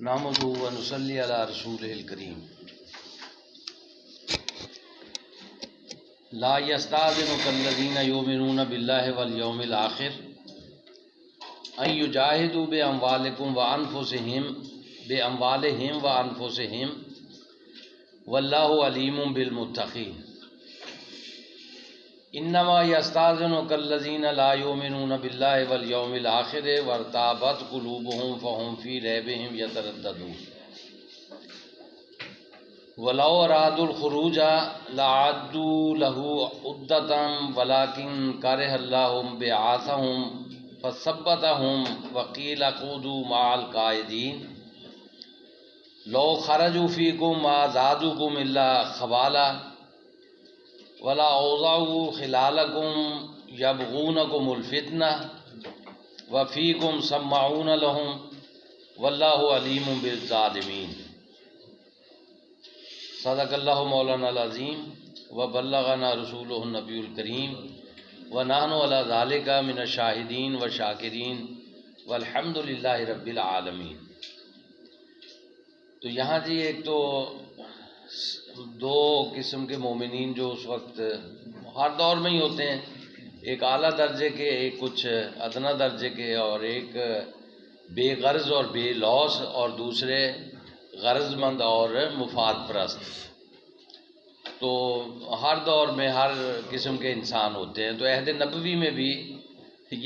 نحمدہ و نصلی علی رسولہ الکریم۔ لا یستأذنک الذین یؤمنون باللہ والیوم الآخر ان یجاہدوا باموالہم وانفسہم واللہ علیم بالمتقین۔ انما یستأذنک الذین لا یؤمنون باللہ والیوم الآخر وارتابت قلوبہم فہم فی ریبہم یترددون۔ وَلَوْ أَرَادُوا الْخُرُوجَ لَأَعَدُّوا لَهُ عُدَّةً وَلَكِنْ كَرِهَ اللَّهُ بِعَاثَهُمْ فَثَبَّتَهُمْ وَقِيلَ اقْعُدُوا مَعَ الْقَاعِدِينَ لَوْ خَرَجُوا فِيكُمْ مَا زَادُوكُمْ إِلَّا خَبَالًا وَلَأَوْضَعُوا خِلَالَكُمْ يَبْغُونَكُمُ الْفِتْنَةَ وَفِيكُمْ سَمَّاعُونَ لَهُمْ وَاللَّهُ عَلِيمٌ بِالظَّالِمِينَ۔ صدق اللہ مولانا العظیم وبلغنا رسولہ النبی الکریم ونحن علی ذالک من الشاہدین والشاکرین والحمد للہ رب العالمین۔ تو یہاں جی ایک تو دو قسم کے مومنین جو اس وقت ہر دور میں ہی ہوتے ہیں، ایک اعلیٰ درجے کے، ایک کچھ ادنا درجے کے، اور ایک بے غرض اور بے لوث، اور دوسرے غرض مند اور مفاد پرست۔ تو ہر دور میں ہر قسم کے انسان ہوتے ہیں۔ تو عہد نبوی میں بھی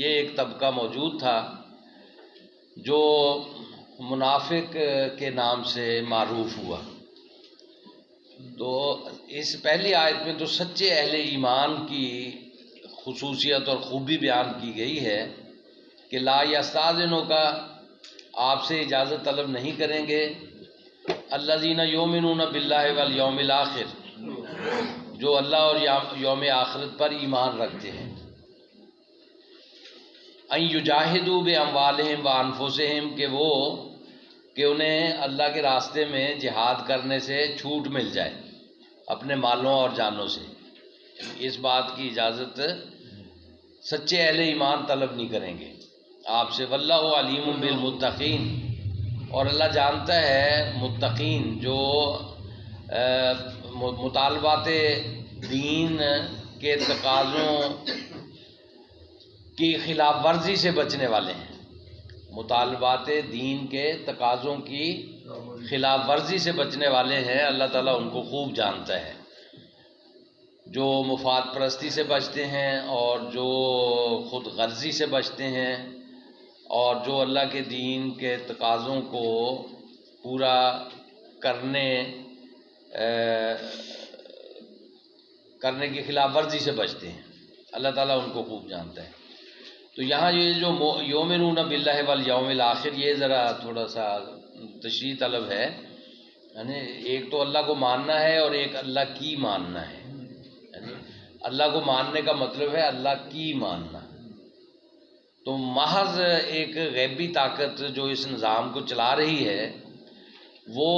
یہ ایک طبقہ موجود تھا جو منافق کے نام سے معروف ہوا۔ تو اس پہلی آیت میں تو سچے اہل ایمان کی خصوصیت اور خوبی بیان کی گئی ہے کہ لا یستأذنوں کا آپ سے اجازت طلب نہیں کریں گے الذین یؤمنون باللہ والیوم الآخر، جو اللہ اور یوم آخرت پر ایمان رکھتے ہیں، ان یجاہدوا باموالہم وانفسہم، کہ انہیں اللہ کے راستے میں جہاد کرنے سے چھوٹ مل جائے اپنے مالوں اور جانوں سے۔ اس بات کی اجازت سچے اہل ایمان طلب نہیں کریں گے آپ سے۔ واللہ علیم بالمتقین، اور اللہ جانتا ہے متقین جو مطالبات دین کے تقاضوں کی خلاف ورزی سے بچنے والے ہیں، مطالبات دین کے تقاضوں کی خلاف ورزی سے بچنے والے ہیں، اللہ تعالیٰ ان کو خوب جانتا ہے۔ جو مفاد پرستی سے بچتے ہیں، اور جو خود غرضی سے بچتے ہیں، اور جو اللہ کے دین کے تقاضوں کو پورا کرنے کی خلاف ورزی سے بچتے ہیں، اللہ تعالیٰ ان کو خوب جانتا ہے۔ تو یہاں یہ جو یؤمنون باللہ والیوم الآخر، یہ ذرا تھوڑا سا تشریح طلب ہے، یعنی ایک تو اللہ کو ماننا ہے اور ایک اللہ کی ماننا ہے۔ یعنی اللہ کو ماننے کا مطلب ہے اللہ کی ماننا۔ تو محض ایک غیبی طاقت جو اس نظام کو چلا رہی ہے، وہ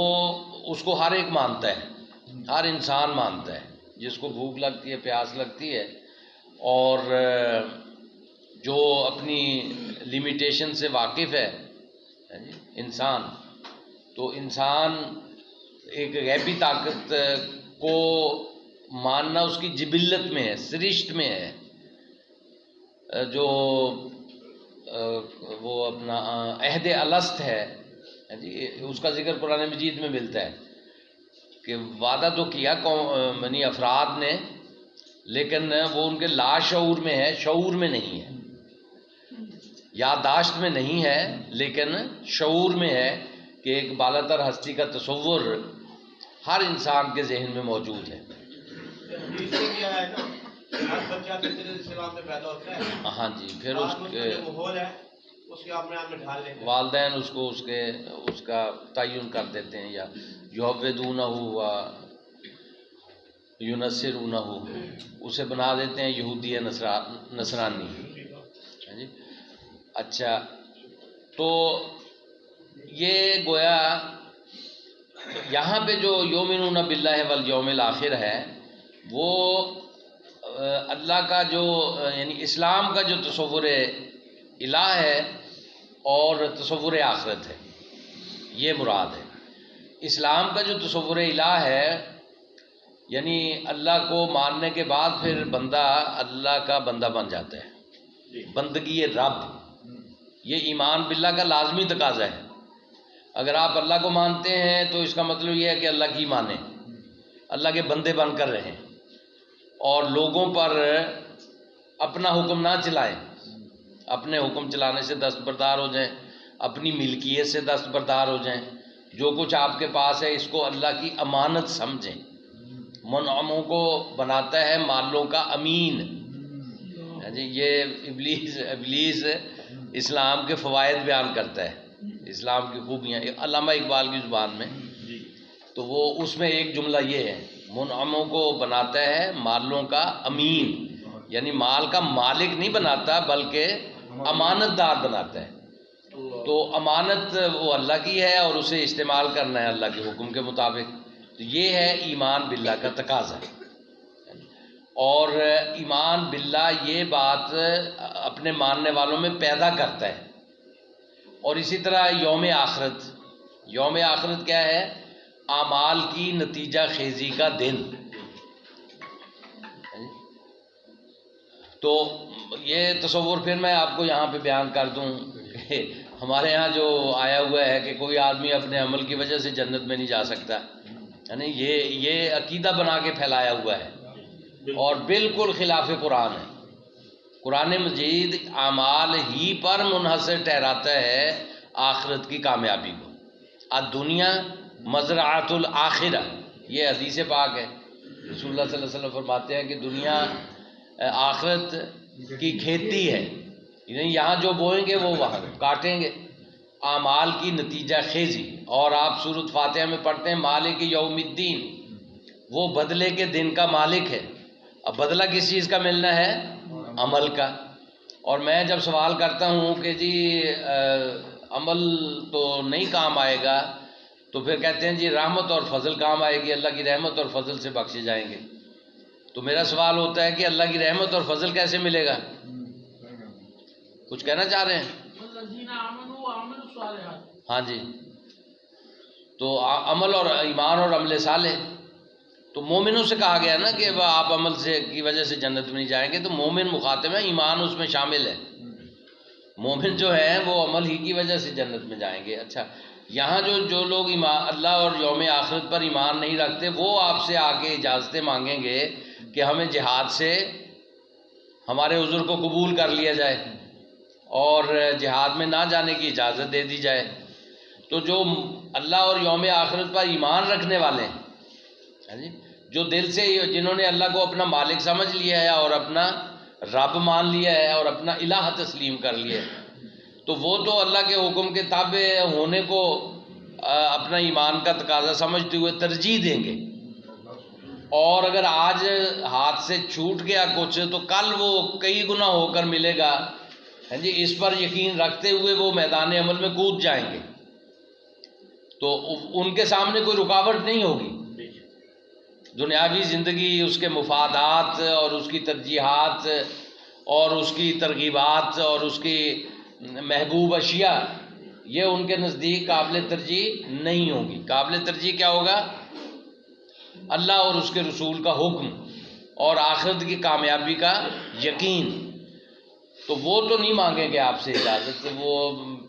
اس کو ہر ایک مانتا ہے، ہر انسان مانتا ہے، جس کو بھوک لگتی ہے، پیاس لگتی ہے، اور جو اپنی لمیٹیشن سے واقف ہے انسان، تو انسان ایک غیبی طاقت کو ماننا اس کی جبلت میں ہے، سرشت میں ہے۔ جو وہ اپنا عہد الست ہے، اس کا ذکر قرآن مجید میں ملتا ہے کہ وعدہ تو کیا یعنی افراد نے، لیکن وہ ان کے لاشعور میں ہے، شعور میں نہیں ہے، یادداشت میں نہیں ہے، لیکن شعور میں ہے کہ ایک بالاتر ہستی کا تصور ہر انسان کے ذہن میں موجود ہے۔ ہاں جی، پھر اس کے والدین اس کو اس کا تعین کر دیتے ہیں، یا یعودونہ و ینصرونہ، اسے بنا دیتے ہیں یہودی یا نصرانی۔ اچھا، تو یہ گویا یہاں پہ جو یؤمنون باللہ والیوم الآخر ہے، وہ اللہ کا جو یعنی اسلام کا جو تصور الہ ہے اور تصور آخرت ہے، یہ مراد ہے۔ اسلام کا جو تصور الہ ہے، یعنی اللہ کو ماننے کے بعد پھر بندہ اللہ کا بندہ بن جاتا ہے، بندگی رب، یہ ایمان باللہ کا لازمی تقاضا ہے۔ اگر آپ اللہ کو مانتے ہیں تو اس کا مطلب یہ ہے کہ اللہ کی مانیں، اللہ کے بندے بن کر رہیں، اور لوگوں پر اپنا حکم نہ چلائیں، اپنے حکم چلانے سے دستبردار ہو جائیں، اپنی ملکیت سے دستبردار ہو جائیں، جو کچھ آپ کے پاس ہے اس کو اللہ کی امانت سمجھیں۔ منعموں کو بناتا ہے مالوں کا امین۔ جی یہ ابلیس اسلام کے فوائد بیان کرتا ہے، اسلام کی خوبیاں علامہ اقبال کی زبان میں، تو وہ اس میں ایک جملہ یہ ہے، منعموں کو بناتا ہے مالوں کا امین، یعنی مال کا مالک نہیں بناتا بلکہ امانت دار بناتا ہے۔ تو امانت وہ اللہ کی ہے اور اسے استعمال کرنا ہے اللہ کے حکم کے مطابق۔ تو یہ ہے ایمان باللہ کا تقاضا۔ اور ایمان باللہ یہ بات اپنے ماننے والوں میں پیدا کرتا ہے۔ اور اسی طرح یوم آخرت، یوم آخرت کیا ہے؟ اعمال کی نتیجہ خیزی کا دن۔ تو یہ تصور پھر میں آپ کو یہاں پہ بیان کر دوں کہ ہمارے ہاں جو آیا ہوا ہے کہ کوئی آدمی اپنے عمل کی وجہ سے جنت میں نہیں جا سکتا، یعنی یہ عقیدہ بنا کے پھیلایا ہوا ہے اور بالکل خلاف قرآن ہے۔ قرآن مجید اعمال ہی پر منحصر ٹھہراتا ہے آخرت کی کامیابی کو۔ الدنیا مزرعۃ الآخرہ، یہ حدیث پاک ہے۔ رسول اللہ صلی اللہ علیہ وسلم فرماتے ہیں کہ دنیا آخرت کی کھیتی ہے، یعنی یہاں جو بوئیں گے وہ وہاں کاٹیں گے۔ اعمال کی نتیجہ خیزی، اور آپ سورۃ فاتحہ میں پڑھتے ہیں مالک یوم الدین، وہ بدلے کے دن کا مالک ہے۔ اب بدلہ کس چیز کا ملنا ہے؟ عمل کا۔ اور میں جب سوال کرتا ہوں کہ جی عمل تو نہیں کام آئے گا، تو پھر کہتے ہیں جی رحمت اور فضل کام آئے گی، اللہ کی رحمت اور فضل سے بخشے جائیں گے۔ تو میرا سوال ہوتا ہے کہ اللہ کی رحمت اور فضل کیسے ملے گا؟ کچھ کہنا چاہ رہے ہیں؟ ہاں جی، تو عمل اور ایمان اور عمل صالح، تو مومنوں سے کہا گیا نا کہ آپ عمل سے کی وجہ سے جنت میں نہیں جائیں گے، تو مومن مخاطب ہے، ایمان اس میں شامل ہے۔ مومن جو ہیں وہ عمل ہی کی وجہ سے جنت میں جائیں گے۔ اچھا، یہاں جو لوگ اللہ اور یوم آخرت پر ایمان نہیں رکھتے، وہ آپ سے آ کے اجازتیں مانگیں گے کہ ہمیں جہاد سے ہمارے عذر کو قبول کر لیا جائے اور جہاد میں نہ جانے کی اجازت دے دی جائے۔ تو جو اللہ اور یوم آخرت پر ایمان رکھنے والے ہیں، جو دل سے، جنہوں نے اللہ کو اپنا مالک سمجھ لیا ہے اور اپنا رب مان لیا ہے اور اپنا الہ تسلیم کر لیا ہے، تو وہ تو اللہ کے حکم کے تابع ہونے کو اپنا ایمان کا تقاضا سمجھتے ہوئے ترجیح دیں گے، اور اگر آج ہاتھ سے چھوٹ گیا کچھ تو کل وہ کئی گنا ہو کر ملے گا۔ جی اس پر یقین رکھتے ہوئے وہ میدان عمل میں کود جائیں گے، تو ان کے سامنے کوئی رکاوٹ نہیں ہوگی۔ دنیاوی زندگی، اس کے مفادات اور اس کی ترجیحات اور اس کی ترغیبات اور اس کی محبوب اشیاء، یہ ان کے نزدیک قابل ترجیح نہیں ہوگی۔ قابل ترجیح کیا ہوگا؟ اللہ اور اس کے رسول کا حکم اور آخرت کی کامیابی کا یقین۔ تو وہ تو نہیں مانگیں گے آپ سے اجازت، وہ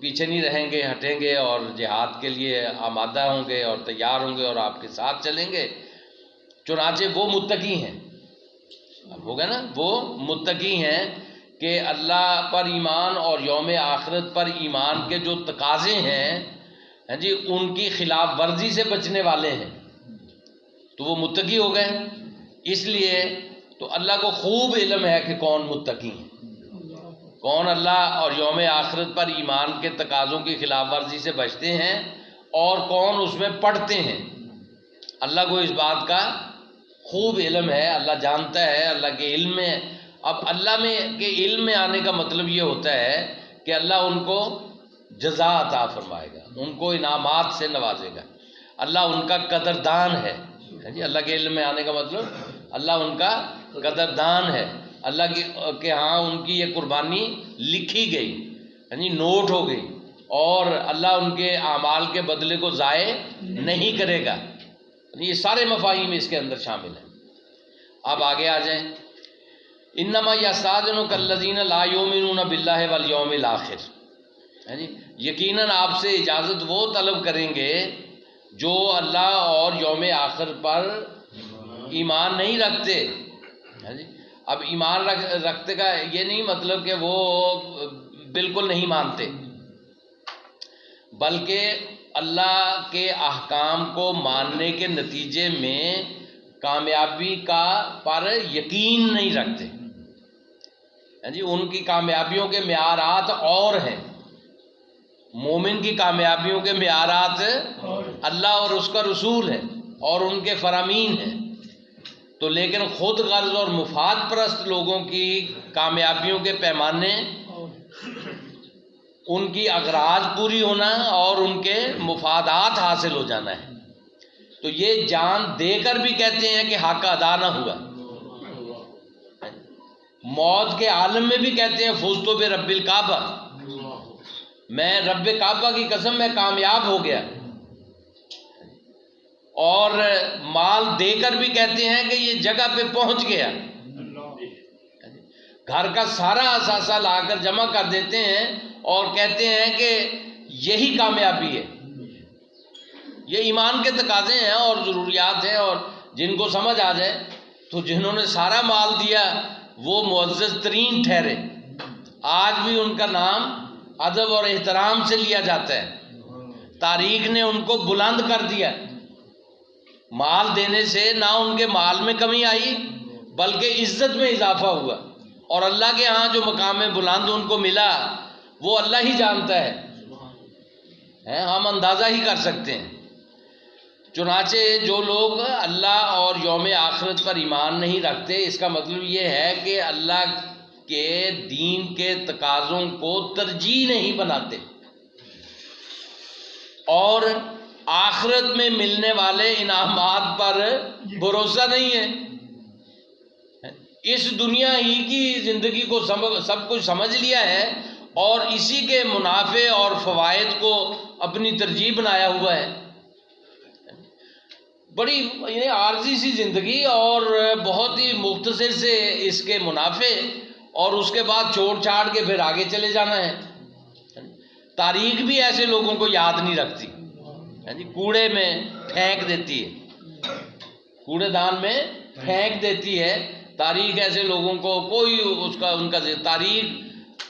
پیچھے نہیں رہیں گے، ہٹیں گے اور جہاد کے لیے آمادہ ہوں گے اور تیار ہوں گے اور آپ کے ساتھ چلیں گے۔ چنانچہ وہ متقی ہیں، ہوگا نا، وہ متقی ہیں کہ اللہ پر ایمان اور یوم آخرت پر ایمان کے جو تقاضے ہیں جی ان کی خلاف ورزی سے بچنے والے ہیں، تو وہ متقی ہو گئے۔ اس لیے تو اللہ کو خوب علم ہے کہ کون متقی ہیں، کون اللہ اور یوم آخرت پر ایمان کے تقاضوں کی خلاف ورزی سے بچتے ہیں اور کون اس میں پڑھتے ہیں۔ اللہ کو اس بات کا خوب علم ہے، اللہ جانتا ہے، اللہ کے علم میں۔ اب اللہ میں کے علم میں آنے کا مطلب یہ ہوتا ہے کہ اللہ ان کو جزا عطا فرمائے گا، ان کو انعامات سے نوازے گا، اللہ ان کا قدردان ہے۔ جی اللہ کے علم میں آنے کا مطلب اللہ ان کا قدردان ہے، اللہ کے ہاں ان کی یہ قربانی لکھی گئی، یعنی نوٹ ہو گئی، اور اللہ ان کے اعمال کے بدلے کو ضائع نہیں کرے گا. یہ سارے مفاہیم اس کے اندر شامل ہیں. اب آگے آ جائیں. انما یستاذنک الذین لا یؤمنون باللہ والیوم الآخر. یقیناً آپ سے اجازت وہ طلب کریں گے جو اللہ اور یوم آخر پر ایمان نہیں رکھتے. اب ایمان رکھتے کا یہ نہیں مطلب کہ وہ بالکل نہیں مانتے، بلکہ اللہ کے احکام کو ماننے کے نتیجے میں کامیابی کا پر یقین نہیں رکھتے. ان کی کامیابیوں کے معیارات اور ہیں. مومن کی کامیابیوں کے معیارات اللہ اور اس کا رسول ہے اور ان کے فرامین ہیں. تو لیکن خود غرض اور مفاد پرست لوگوں کی کامیابیوں کے پیمانے ان کی اغراض پوری ہونا اور ان کے مفادات حاصل ہو جانا ہے. تو یہ جان دے کر بھی کہتے ہیں کہ حق ادا نہ ہوا. موت کے عالم میں بھی کہتے ہیں فزتو برب الکعبہ، میں رب کعبہ کی قسم میں کامیاب ہو گیا. اور مال دے کر بھی کہتے ہیں کہ یہ جگہ پہ پہنچ گیا. گھر کا سارا اثاثہ لا کر جمع کر دیتے ہیں اور کہتے ہیں کہ یہی کامیابی ہے. یہ ایمان کے تقاضے ہیں اور ضروریات ہیں، اور جن کو سمجھ آ جائے تو جنہوں نے سارا مال دیا وہ معزز ترین ٹھہرے. آج بھی ان کا نام ادب اور احترام سے لیا جاتا ہے. تاریخ نے ان کو بلند کر دیا. مال دینے سے نہ ان کے مال میں کمی آئی بلکہ عزت میں اضافہ ہوا، اور اللہ کے ہاں جو مقام بلند ان کو ملا وہ اللہ ہی جانتا ہے، ہم اندازہ ہی کر سکتے ہیں. چنانچہ جو لوگ اللہ اور یوم آخرت پر ایمان نہیں رکھتے، اس کا مطلب یہ ہے کہ اللہ کے دین کے تقاضوں کو ترجیح نہیں بناتے اور آخرت میں ملنے والے انعامات پر بھروسہ نہیں ہے. اس دنیا ہی کی زندگی کو سب کچھ سمجھ لیا ہے اور اسی کے منافع اور فوائد کو اپنی ترجیح بنایا ہوا ہے. بڑی عارضی سی زندگی اور بہت ہی مختصر سے اس کے منافع، اور اس کے بعد چھوڑ چھاڑ کے پھر آگے چلے جانا ہے. تاریخ بھی ایسے لوگوں کو یاد نہیں رکھتی، کوڑے میں پھینک دیتی ہے، کوڑے دان میں پھینک دیتی ہے. تاریخ ایسے لوگوں کو کوئی ان کا تاریخ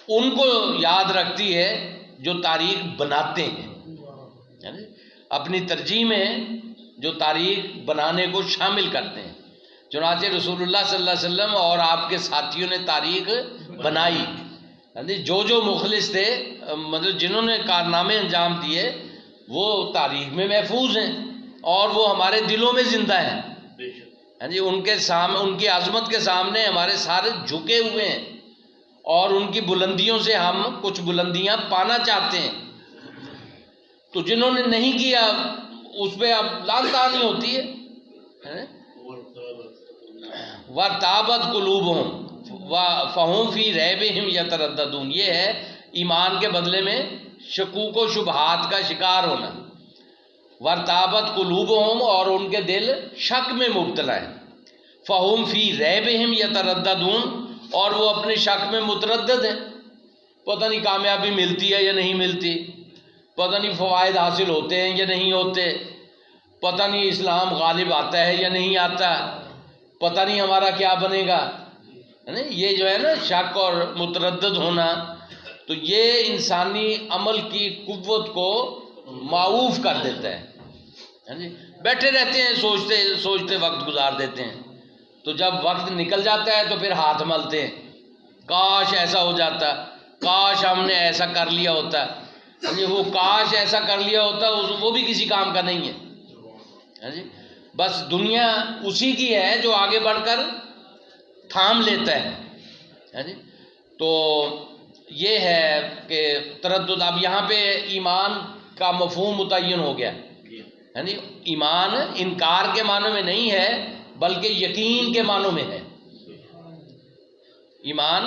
ان کو یاد رکھتی ہے جو تاریخ بناتے ہیں، اپنی ترجیح میں جو تاریخ بنانے کو شامل کرتے ہیں. چنانچہ رسول اللہ صلی اللہ علیہ وسلم اور آپ کے ساتھیوں نے تاریخ بنائی. جو مخلص تھے، مطلب جنہوں نے کارنامے انجام دیے، وہ تاریخ میں محفوظ ہیں اور وہ ہمارے دلوں میں زندہ ہیں. ان کے سامنے، ان کی عظمت کے سامنے ہمارے سارے جھکے ہوئے ہیں اور ان کی بلندیوں سے ہم کچھ بلندیاں پانا چاہتے ہیں. تو جنہوں نے نہیں کیا اس پہ اب لعنت آنی ہوتی ہے. وَارْتَابَتْ قُلُوبُهُمْ فَهُمْ فِي رَيْبِهِمْ يَتَرَدَّدُونَ. یہ ہے ایمان کے بدلے میں شکوک و شبہات کا شکار ہونا. وَارْتَابَتْ قُلُوبُهُمْ، اور ان کے دل شک میں مبتلا ہیں. فَهُمْ فِي رَيْبِهِمْ يَتَرَدَّدُونَ، اور وہ اپنے شک میں متردد ہیں. پتہ نہیں کامیابی ملتی ہے یا نہیں ملتی، پتہ نہیں فوائد حاصل ہوتے ہیں یا نہیں ہوتے، پتہ نہیں اسلام غالب آتا ہے یا نہیں آتا، پتہ نہیں ہمارا کیا بنے گا. یہ جو ہے نا شک اور متردد ہونا، تو یہ انسانی عمل کی قوت کو معوف کر دیتا ہے. بیٹھے رہتے ہیں سوچتے سوچتے وقت گزار دیتے ہیں. تو جب وقت نکل جاتا ہے تو پھر ہاتھ ملتے ہیں، کاش ایسا ہو جاتا، کاش ہم نے ایسا کر لیا ہوتا. وہ کاش ایسا کر لیا ہوتا وہ بھی کسی کام کا نہیں ہے. بس دنیا اسی کی ہے جو آگے بڑھ کر تھام لیتا ہے. تو یہ ہے کہ تردد. اب یہاں پہ ایمان کا مفہوم متعین ہو گیا. ایمان انکار کے معنوں میں نہیں ہے بلکہ یقین کے معنوں میں ہے. ایمان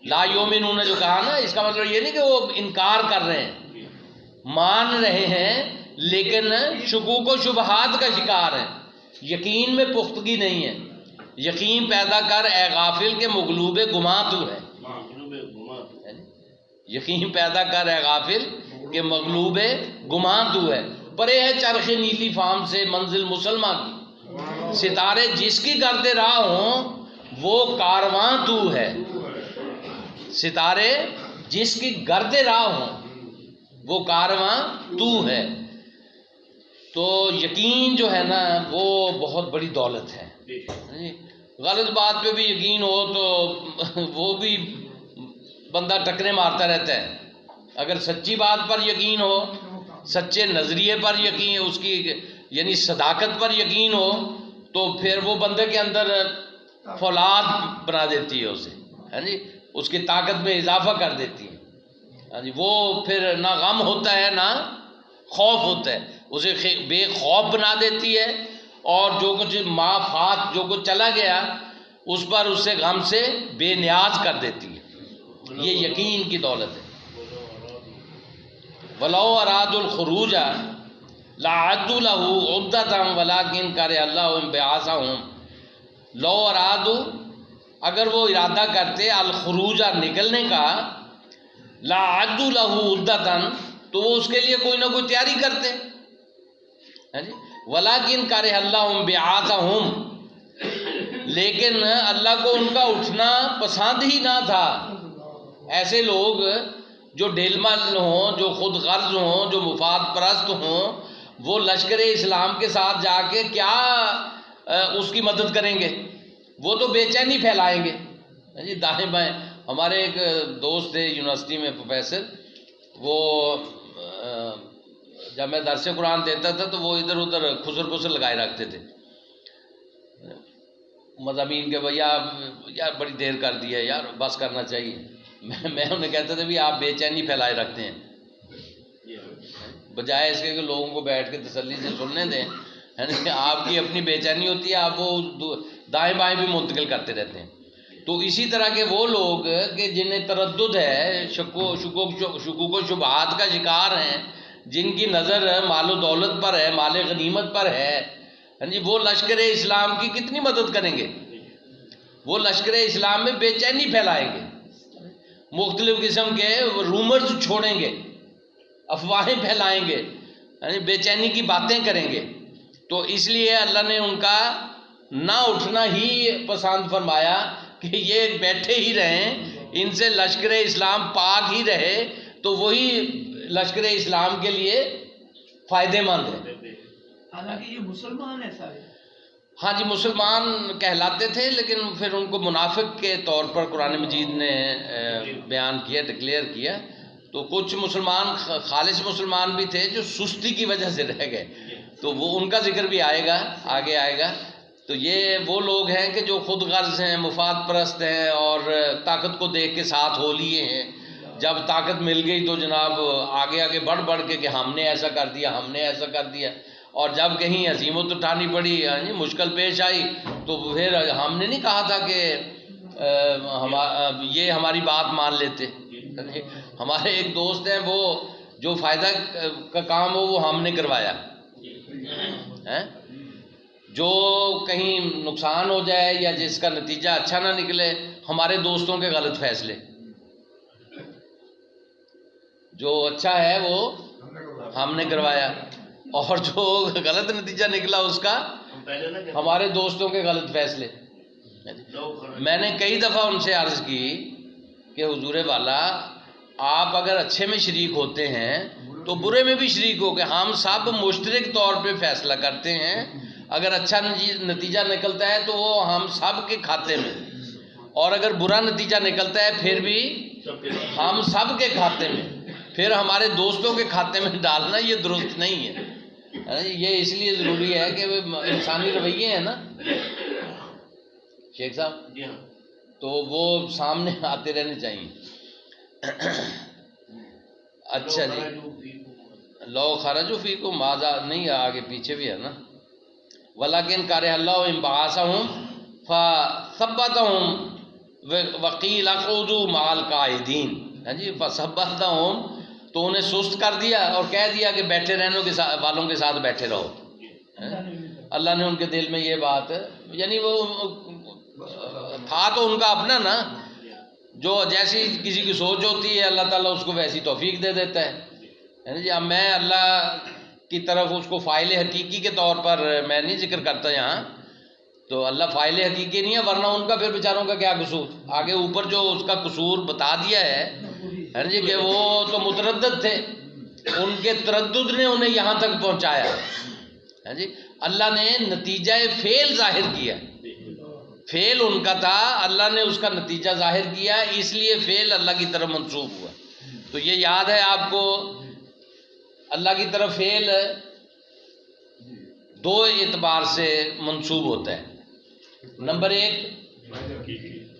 لا یومنون جو کہا نا، اس کا مطلب یہ نہیں کہ وہ انکار کر رہے ہیں، مان رہے ہیں لیکن شکوک و شبہات کا شکار ہیں، یقین میں پختگی نہیں ہے۔ یقین پیدا کر اے غافل کے مغلوب گماں تو ہے، یقین پیدا کر اے غافل کہ مغلوب گماں تو ہے۔ پرے ہے چرخ نیلی فام سے منزل مسلمہ کی، ستارے جس کی گرد راہ ہوں وہ کارواں تو ہے، ستارے جس کی گرد راہ ہوں وہ کارواں تو ہے۔ تو یقین جو ہے نا وہ بہت بڑی دولت ہے۔ غلط بات پہ بھی یقین ہو تو وہ بھی بندہ ٹکرے مارتا رہتا ہے، اگر سچی بات پر یقین ہو، سچے نظریے پر یقین، اس کی یعنی صداقت پر یقین ہو، تو پھر وہ بندے کے اندر فولاد بنا دیتی ہے اسے، ہاں جی، اس کی طاقت میں اضافہ کر دیتی ہے، ہاں جی، وہ پھر نہ غم ہوتا ہے نہ خوف ہوتا ہے، اسے بے خوف بنا دیتی ہے، اور جو کچھ ما فات، جو کچھ چلا گیا اس پر اسے غم سے بے نیاز کر دیتی ہے۔ یہ یقین کی دولت ہے۔ وَلَوْ أَرَادُوا الْخُرُوجَ لَأَعَدُّوا لَهُ عُدَّةً وَلَكِنْ كَرِهَ اللَّهُ انبعاثَهُمْ۔ لو ارادو، اگر وہ ارادہ کرتے الخروج نکلنے کا، لَأَعَدُّوا لَهُ عُدَّةً تو وہ اس کے لیے کوئی نہ کوئی تیاری کرتے، وَلَكِنْ كَرِهَ اللَّهُ انبعاثَهُمْ، لیکن اللہ کو ان کا اٹھنا پسند ہی نہ تھا۔ ایسے لوگ جو ڈیل مل ہوں، جو خود غرض ہوں، جو مفاد پرست ہوں، وہ لشکر اسلام کے ساتھ جا کے کیا اس کی مدد کریں گے؟ وہ تو بے چینی پھیلائیں گے جی دائیں بائیں۔ ہمارے ایک دوست تھے یونیورسٹی میں پروفیسر، وہ جب میں درس قرآن دیتا تھا تو وہ ادھر ادھر خسر پسر لگائے رکھتے تھے مضامین کے، بھیا یار بڑی دیر کر دی ہے یار، بس کرنا چاہیے۔ میں انہیں کہتا تھا بھی آپ بے چینی پھیلائے رکھتے ہیں، بجائے اس کے کہ لوگوں کو بیٹھ کے تسلی سے سننے دیں، آپ کی اپنی بے چینی ہوتی ہے، آپ وہ دائیں بائیں بھی منتقل کرتے رہتے ہیں۔ تو اسی طرح کے وہ لوگ کہ جنہیں تردد ہے، شکوک و شبہات کا شکار ہیں، جن کی نظر مال و دولت پر ہے، مال غنیمت پر ہے، جی وہ لشکر اسلام کی کتنی مدد کریں گے؟ وہ لشکر اسلام میں بے چینی پھیلائیں گے، مختلف قسم کے رومرز چھوڑیں گے، افواہیں پھیلائیں گے، بے چینی کی باتیں کریں گے۔ تو اس لیے اللہ نے ان کا نہ اٹھنا ہی پسند فرمایا کہ یہ بیٹھے ہی رہیں، ان سے لشکر اسلام پاک ہی رہے، تو وہی لشکر اسلام کے لیے فائدے مند ہے۔ حالانکہ یہ مسلمان ہیں سارے، ہاں جی مسلمان کہلاتے تھے، لیکن پھر ان کو منافق کے طور پر قرآن مجید نے بیان کیا، ڈکلیئر کیا۔ تو کچھ مسلمان خالص مسلمان بھی تھے جو سستی کی وجہ سے رہ گئے، تو وہ ان کا ذکر بھی آئے گا، آگے آئے گا۔ تو یہ وہ لوگ ہیں کہ جو خود غرض ہیں، مفاد پرست ہیں، اور طاقت کو دیکھ کے ساتھ ہو لیے ہیں۔ جب طاقت مل گئی تو جناب آگے آگے بڑھ بڑھ کے کہ ہم نے ایسا کر دیا، ہم نے ایسا کر دیا، اور جب کہیں عزیمت اٹھانی پڑی، مشکل پیش آئی، تو پھر ہم نے نہیں کہا تھا کہ یہ ہماری بات مان لیتے۔ ہمارے ایک دوست ہیں، وہ جو فائدہ کا کام ہو وہ ہم نے کروایا، جو کہیں نقصان ہو جائے یا جس کا نتیجہ اچھا نہ نکلے، ہمارے دوستوں کے غلط فیصلے، جو اچھا ہے وہ ہم نے کروایا، اور جو غلط نتیجہ نکلا اس کا ہمارے دوستوں کے غلط فیصلے۔ میں نے کئی دفعہ ان سے عرض کی کہ حضور والا، آپ اگر اچھے میں شریک ہوتے ہیں تو برے میں بھی شریک ہو گئے، ہم سب مشترک طور پہ فیصلہ کرتے ہیں، اگر اچھا نتیجہ نکلتا ہے تو وہ ہم سب کے کھاتے میں، اور اگر برا نتیجہ نکلتا ہے پھر بھی ہم سب کے کھاتے میں، پھر ہمارے دوستوں کے کھاتے میں ڈالنا یہ درست نہیں ہے۔ یہ اس لیے ضروری ہے کہ انسانی رویے ہیں نا شیخ صاحب، تو وہ سامنے آتے رہنے چاہیے۔ اچھا جی، لو خرجوا فیکم ماذا، نہیں آگے پیچھے بھی ہے نا، ولیکن کرہ اللہ انبعاثہم فثبتہم وقیل اقعدوا مع القاعدین، ہاں جی، فثبتہم، تو انہیں سست کر دیا اور کہہ دیا کہ بیٹھے رہنے والوں کے ساتھ بیٹھے رہو. اللہ نے ان کے دل میں یہ بات، یعنی وہ تھا تو ان کا اپنا نا، جو جیسی کسی کی سوچ ہوتی ہے اللہ تعالیٰ اس کو ویسی توفیق دے دیتا ہے جی. اب میں اللہ کی طرف اس کو فاعل حقیقی کے طور پر میں نہیں ذکر کرتا یہاں، تو اللہ فاعل حقیقی نہیں ہے، ورنہ ان کا پھر بیچاروں کا کیا قصور. آگے اوپر جو اس کا قصور بتا دیا ہے جی کہ وہ تو متردد تھے، ان کے تردد نے انہیں یہاں تک پہنچایا ہے جی. اللہ نے نتیجہ فعل ظاہر کیا، فعل ان کا تھا، اللہ نے اس کا نتیجہ ظاہر کیا، اس لیے فعل اللہ کی طرف منسوب ہوا. تو یہ یاد ہے آپ کو، اللہ کی طرف فعل دو اعتبار سے منسوب ہوتا ہے. نمبر ایک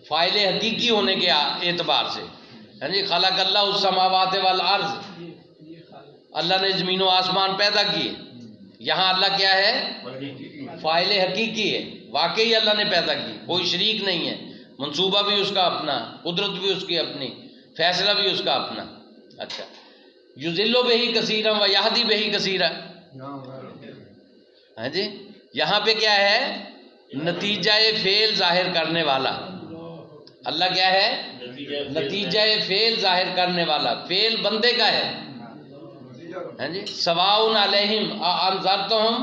فاعل حقیقی ہونے کے اعتبار سے، جی خلق اللہ السماوات والارض، اللہ نے زمین و آسمان پیدا کیے. یہاں اللہ کیا ہے؟ فاعل حقیقی ہے، واقعی اللہ نے پیدا کی، کوئی شریک نہیں ہے، منصوبہ بھی اس کا اپنا، قدرت بھی اس کی اپنی، فیصلہ بھی اس کا اپنا. اچھا، یذل بہ کثیرا و یہدی بہ کثیرا، ہاں جی. یہاں پہ کیا ہے؟ نتیجہ فعل ظاہر کرنے والا. اللہ کیا ہے؟ نتیجہ فعل ظاہر کرنے والا. فعل بندے کا ہے، ہاں جی. سواء علیہم انذرتہم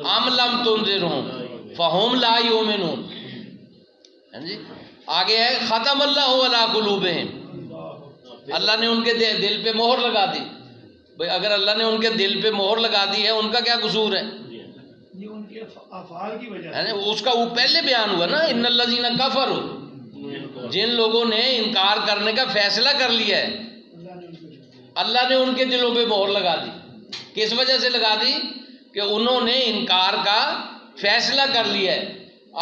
ام لم تنذرہم فہم لا یؤمنون. ہاں جی. آگے ہے ختم اللہ علی قلوبہم، اللہ نے ان کے دل پہ مہر لگا دی. بھئی اگر اللہ نے ان کے دل پہ مہر لگا دی ہے، ان کا کیا قصور ہے؟ یہ ان کے افعال کی وجہ ہے نا، اس کا وہ پہلے بیان ہوا نا، ان الذین کفروا، جن لوگوں نے انکار کرنے کا فیصلہ کر لیا ہے اللہ نے ان کے دلوں پہ مہر لگا دی. کس وجہ سے لگا دی؟ کہ انہوں نے انکار کا فیصلہ کر لیا ہے.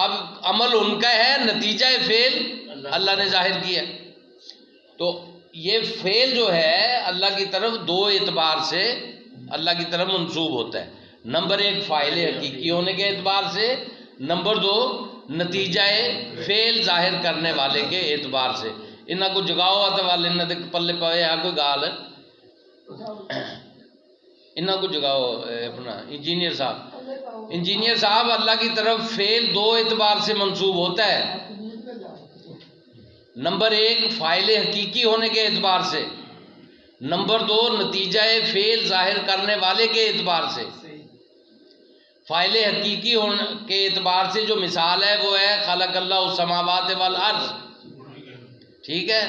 اب عمل ان کا ہے، نتیجہ فعل اللہ نے ظاہر کیا. تو یہ فعل جو ہے اللہ کی طرف دو اعتبار سے اللہ کی طرف منسوب ہوتا ہے. نمبر ایک فاعل حقیقی ہونے کے اعتبار سے، نمبر دو نتیجہ فعل ظاہر کرنے والے کے اعتبار سے. انہاں کو جگاؤ آتا والے انہاں دے پلے پوے ہے کوئی گال، انہاں کو جگاؤ. اپنا انجینئر صاحب اللہ کی طرف فعل دو اعتبار سے منسوب ہوتا ہے. نمبر ایک فاعل حقیقی ہونے کے اعتبار سے، نمبر دو نتیجہ فعل ظاہر کرنے والے کے اعتبار سے. فاعل حقیقی ہونے کے اعتبار سے جو مثال ہے وہ ہے خلق اللہ السماوات والارض، ٹھیک ہے.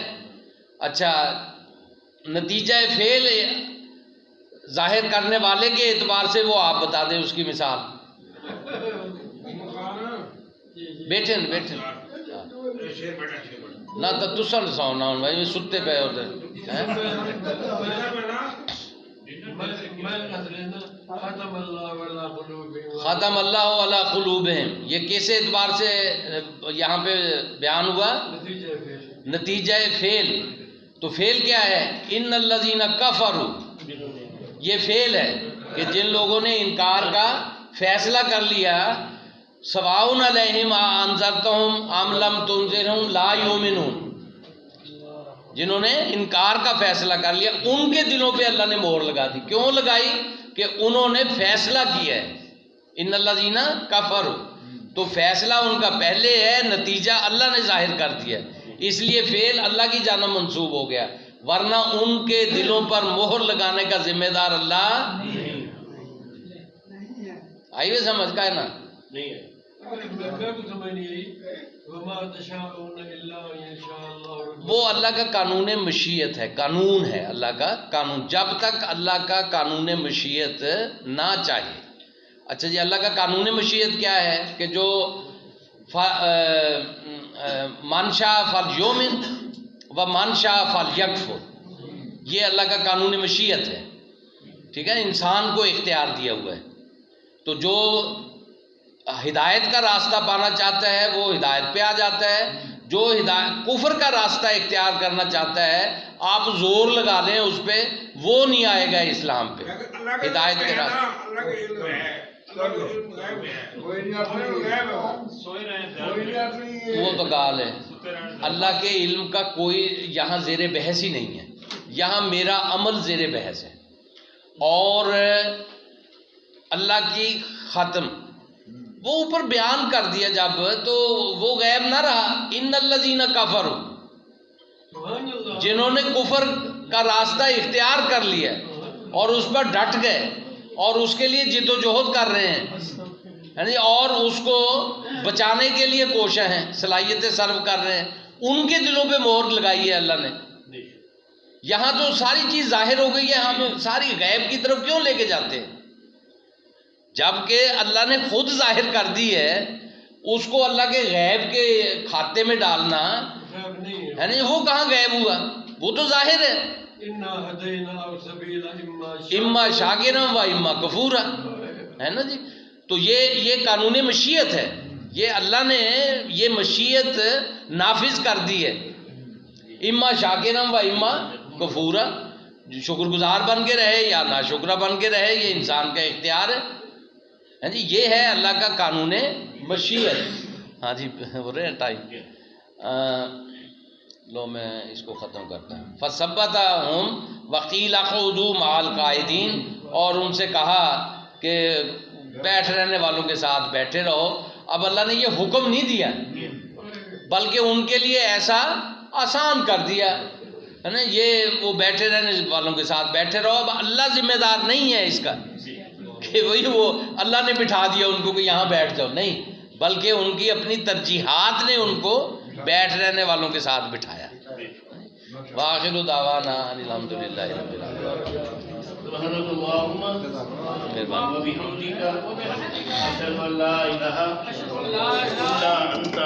اچھا، نتیجہ فعل ظاہر کرنے والے کے اعتبار سے وہ آپ بتا دیں اس کی مثال. بیٹھے نہ تو تسن سونا ہوں بھائی، ستے پہ ہوتے ختم اللہ علی قلوبہم. یہ کس اعتبار سے یہاں پہ بیان ہوا؟ نتیجہ فعل. تو فعل کیا ہے؟ ان الذین کفروا، یہ فعل ہے کہ جن لوگوں نے انکار کا فیصلہ کر لیا. سواء علیہم انذرتہم ام لم تنذرہم لا یؤمنون، جنہوں نے انکار کا فیصلہ کر لیا ان کے دلوں پہ اللہ نے مہر لگا دی. کیوں لگائی؟ کہ انہوں نے فیصلہ کیا ہے. ان الذین کفروا، تو فیصلہ ان کا پہلے ہے، نتیجہ اللہ نے ظاہر کر دیا، اس لیے فعل اللہ کی جانب منسوب ہو گیا. ورنہ ان کے دلوں پر مہر لگانے کا ذمہ دار اللہ آئی ہوئے سمجھ کا ہے نا؟ نہیں ہے. وہ اللہ کا قانون مشیت ہے، قانون ہے اللہ کا قانون. جب تک اللہ کا قانون مشیت نہ چاہے. اچھا جی، اللہ کا قانون مشیت کیا ہے؟ کہ جو منشا فلیؤمن و منشا فلیکفر، یہ اللہ کا قانون مشیت ہے. ٹھیک ہے، انسان کو اختیار دیا ہوا ہے. تو جو ہدایت کا راستہ پانا چاہتا ہے وہ ہدایت پہ آ جاتا ہے، جو کفر کا راستہ اختیار کرنا چاہتا ہے آپ زور لگا لیں اس پہ، وہ نہیں آئے گا اسلام پہ. ہدایت کے راستے وہ تو گال ہے. اللہ کے علم کا کوئی یہاں زیر بحث ہی نہیں ہے. یہاں میرا عمل زیر بحث ہے، اور اللہ کی ختم وہ اوپر بیان کر دیا جب، تو وہ غیب نہ رہا۔ ان الذین کفروا، جنہوں نے کفر کا راستہ اختیار کر لیا اور اس پر ڈٹ گئے اور اس کے لیے جد و جہد کر رہے ہیں، اور اس کو بچانے کے لیے کوشاں ہیں، صلاحیتیں صرف کر رہے ہیں، ان کے دلوں پہ مہر لگائی ہے اللہ نے۔ یہاں تو ساری چیز ظاہر ہو گئی ہے، ہم ساری غیب کی طرف کیوں لے کے جاتے ہیں؟ جبکہ اللہ نے خود ظاہر کر دی ہے، اس کو اللہ کے غیب کے کھاتے میں ڈالنا ہے نہیں، وہ کہاں غیب ہوا؟ وہ تو ظاہر ہے، اما شاکرا و اما کفورا، ہے نا جی۔ تو یہ قانون مشیت ہے، یہ اللہ نے یہ مشیت نافذ کر دی ہے، اما شاکرا و اما کفورا، شکر گزار بن کے رہے یا ناشکرہ بن کے رہے، یہ انسان کا اختیار ہے جی۔ یہ ہے اللہ کا قانون مشیت۔ ہاں جی ہو رہے ہیں ٹائم، لو میں اس کو ختم کرتا ہوں۔ فَثَبَّتَهُمْ وَقِيلَ اقْعُدُوا مَعَ الْقَاعِدِينَ، اور ان سے کہا کہ بیٹھ رہنے والوں کے ساتھ بیٹھے رہو۔ اب اللہ نے یہ حکم نہیں دیا، بلکہ ان کے لیے ایسا آسان کر دیا ہے نا، یہ وہ بیٹھے رہنے والوں کے ساتھ بیٹھے رہو۔ اب اللہ ذمہ دار نہیں ہے اس کا کہ وہی وہ اللہ نے بٹھا دیا ان کو کہ یہاں بیٹھ جاؤ، نہیں، بلکہ ان کی اپنی ترجیحات نے ان کو بیٹھ رہنے والوں کے ساتھ بٹھایا۔ وآخر دعوانا ان الحمدللہ رب العالمین۔ سبحانک اللہم و بحمدک، اشہد ان لا الہ الا انت